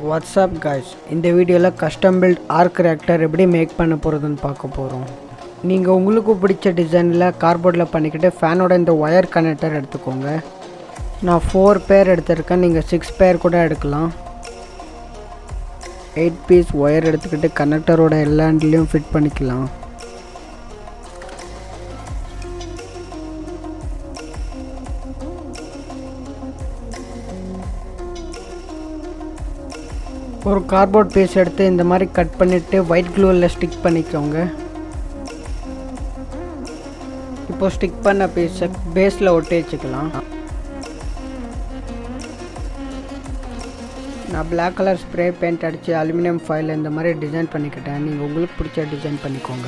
WhatsApp guys, இந்த வீடியோவில் custom build arc reactor எப்படி மேக் பண்ண போகிறதுன்னு பார்க்க போகிறோம். நீங்கள் உங்களுக்கு பிடிச்ச டிசைனில் கார்போர்டில் பண்ணிக்கிட்டு ஃபேனோட இந்த ஒயர் கனெக்டர் எடுத்துக்கோங்க. நான் 4 பேர் எடுத்திருக்கேன், நீங்கள் 6 பேர் கூட எடுக்கலாம். 8 பீஸ் ஒயர் எடுத்துக்கிட்டு கனெக்டரோட எல்லா ஹேண்ட்லேயும் ஃபிட் பண்ணிக்கலாம். ஒரு கார்ட்போர்ட் பீஸ் எடுத்து இந்த மாதிரி கட் பண்ணிவிட்டு ஒயிட் க்ளூவில் ஸ்டிக் பண்ணிக்கோங்க. இப்போது ஸ்டிக் பண்ண பீஸை பேஸில் ஒட்டி வச்சுக்கலாம். நான் பிளாக் கலர் ஸ்ப்ரே பெயிண்ட் அடித்து அலுமினியம் ஃபாயில் இந்த மாதிரி டிசைன் பண்ணிக்கிட்டேன். நீங்கள் உங்களுக்கு பிடிச்ச டிசைன் பண்ணிக்கோங்க.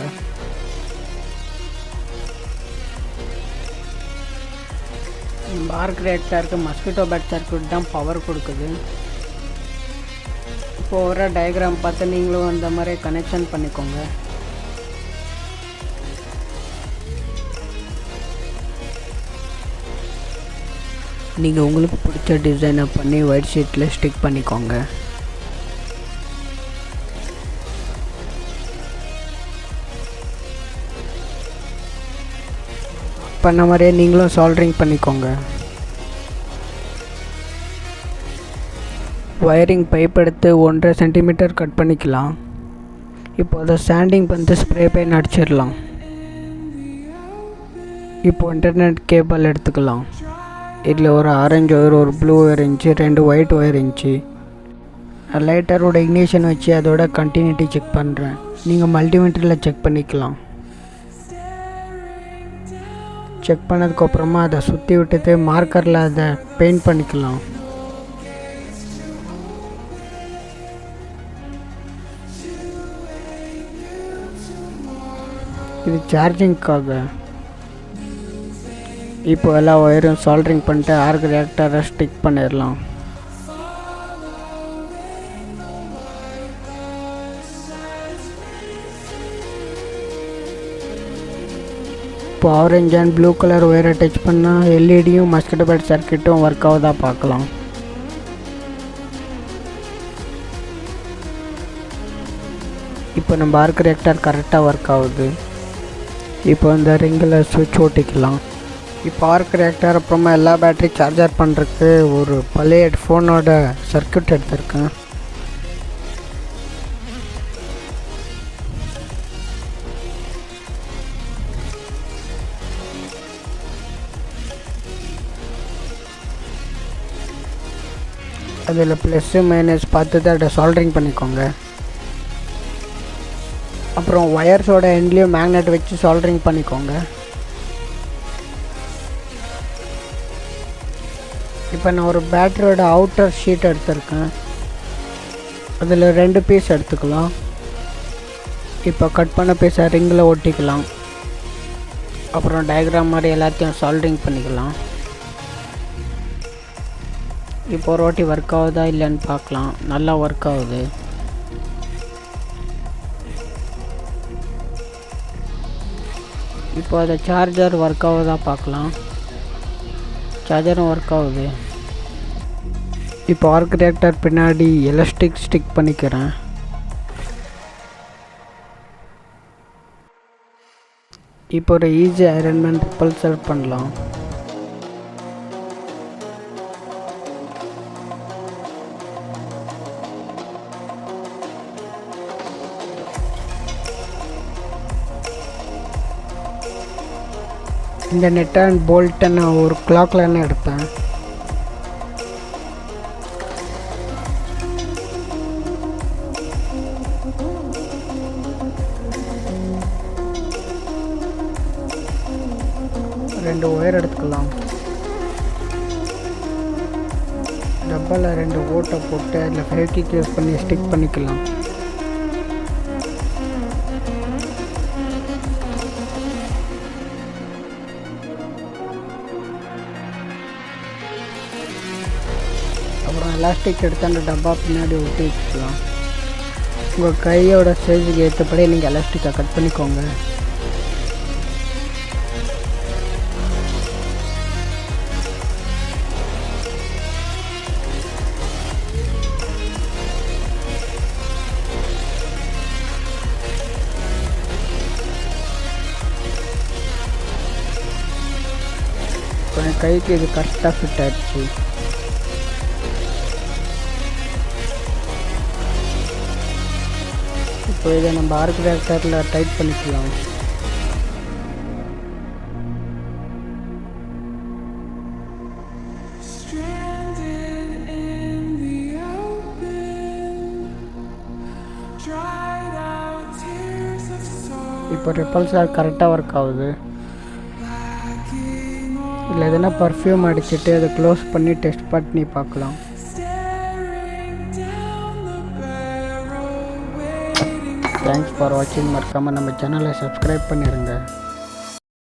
ஆர்க் ரியாக்டருக்கு மஸ்கிட்டோ பேட் சர்க்யூட் தான் பவர் கொடுக்குது. இப்போ வர டயக்ராம் பார்த்து நீங்களும் அந்த மாதிரி கனெக்ஷன் பண்ணிக்கோங்க. நீங்கள் உங்களுக்கு பிடிச்ச டிசைனை பண்ணி ஒயிட் ஷீட்டில் ஸ்டிக் பண்ணிக்கோங்க. பண்ண மாதிரியே நீங்களும் சால்ட்ரிங் பண்ணிக்கோங்க. ஒயரிங் பைப் எடுத்து 1.5 சென்டிமீட்டர் கட் பண்ணிக்கலாம். இப்போ அதை சாண்டிங் பண்ணி ஸ்ப்ரே பெயிண்ட் அடிச்சிடலாம். இப்போ இன்டர்நெட் கேபிள் எடுத்துக்கலாம். இதில் ஒரு ஆரஞ்சு ஒயர், ஒரு ப்ளூ ஒயர் இருந்துச்சு, 2 ஒயிட் ஒயர் இருந்துச்சு. லைட்டரோட இக்னிஷன் வச்சு அதோட கண்டினியூட்டி செக் பண்ணுறேன். நீங்கள் மல்டிமீட்டரில் செக் பண்ணிக்கலாம். செக் பண்ணதுக்கப்புறமா அதை சுற்றி விட்டுட்டு மார்க்கரில் அதை பெயிண்ட் பண்ணிக்கலாம். இது சார்ஜிங்க்காக. இப்போ எல்லா ஒயரும் சால்ட்ரிங் பண்ணிட்டு ஆர்க் ரியாக்டரை ஸ்டிக் பண்ணிடலாம். இப்போ ஆரஞ்ச் அண்ட் ப்ளூ கலர் ஒயரை டச் பண்ணால் எல்இடியும் மஸ்கிட்டோ பேட் சர்க்யூட்டும் ஒர்க் ஆகுதா பார்க்கலாம். இப்போ நம்ம ஆர்க் ரியாக்டர் கரெக்டாக ஒர்க் ஆகுது. இப்போ இந்த ரிங்கில் சுவிட்ச் ஓட்டிக்கலாம். இப்போ ஆர்க் ரியாக்டர் அப்புறமா எல்லா பேட்டரி சார்ஜர் பண்ணுறதுக்கு ஒரு பழைய ஹெட்ஃபோனோட சர்க்யூட் எடுத்திருக்கேன். அதில் ப்ளஸ்ஸு மைனஸ் பார்த்து தான் அதை சால்ட்ரிங் பண்ணிக்கோங்க. அப்புறம் ஒயர்ஸோட எண்ட்லேயும் மேக்னெட் வச்சு சால்ட்ரிங் பண்ணிக்கோங்க. இப்போ நான் ஒரு பேட்டரியோட அவுட்டர் ஷீட் எடுத்திருக்கேன். அதில் 2 பீஸ் எடுத்துக்கலாம். இப்போ கட் பண்ண பீஸை ரிங்கில் ஒட்டிக்கலாம். அப்புறம் டயக்ராம் மாதிரி எல்லாத்தையும் சால்ட்ரிங் பண்ணிக்கலாம். இப்போ ஒரு வாட்டி ஒர்க் ஆகுதா இல்லைன்னு பார்க்கலாம். நல்லா ஒர்க் ஆகுது. இப்போ அதை சார்ஜர் ஒர்க் ஆகுதா பார்க்கலாம். சார்ஜரும் ஒர்க் ஆகுது. இப்போ ஆர்க் ரியாக்டர் பின்னாடி எலாஸ்டிக் ஸ்டிக் பண்ணிக்கிறேன். இப்போ ஒரு ஈஸி ஐரன்மேன் ரிப்பல்சர் பண்ணலாம். இந்த நெட் அண்ட் போல்ட்டை நான் ஒரு கிளாக்லன்னு எடுப்பேன். ரெண்டு ஒயர் எடுத்துக்கலாம். டப்பாவில் 2 ஓட்டை போட்டு அதில் ஃபெவிக்விக் யூஸ் பண்ணி ஸ்டிக் பண்ணிக்கலாம். அப்புறம் எலாஸ்டிக் எடுத்து அந்த டப்பா பின்னாடி ஒட்டி வச்சுக்கலாம். உங்கள் கையோட சைஸுக்கு ஏற்றபடி நீங்கள் எலாஸ்டிக்கை கட் பண்ணிக்கோங்க. கைக்கு இது கரெக்டாக ஃபிட் ஆகிடுச்சு. இப்போ இதை நம்ம ஆர்க் ரியாக்டரில் டைட் பண்ணிக்கலாம். இப்போ ரிப்பல்ஸார் கரெக்டாக ஒர்க் ஆகுது. இல்லை எதனா பர்ஃப்யூம் அடிச்சுட்டு அதை க்ளோஸ் பண்ணி டெஸ்ட் பண்ணி பார்க்கலாம். தேங்க்ஸ் ஃபார் வாட்சிங். மறக்காமல் நம்ம சேனலை சப்ஸ்கிரைப் பண்ணிடுங்க.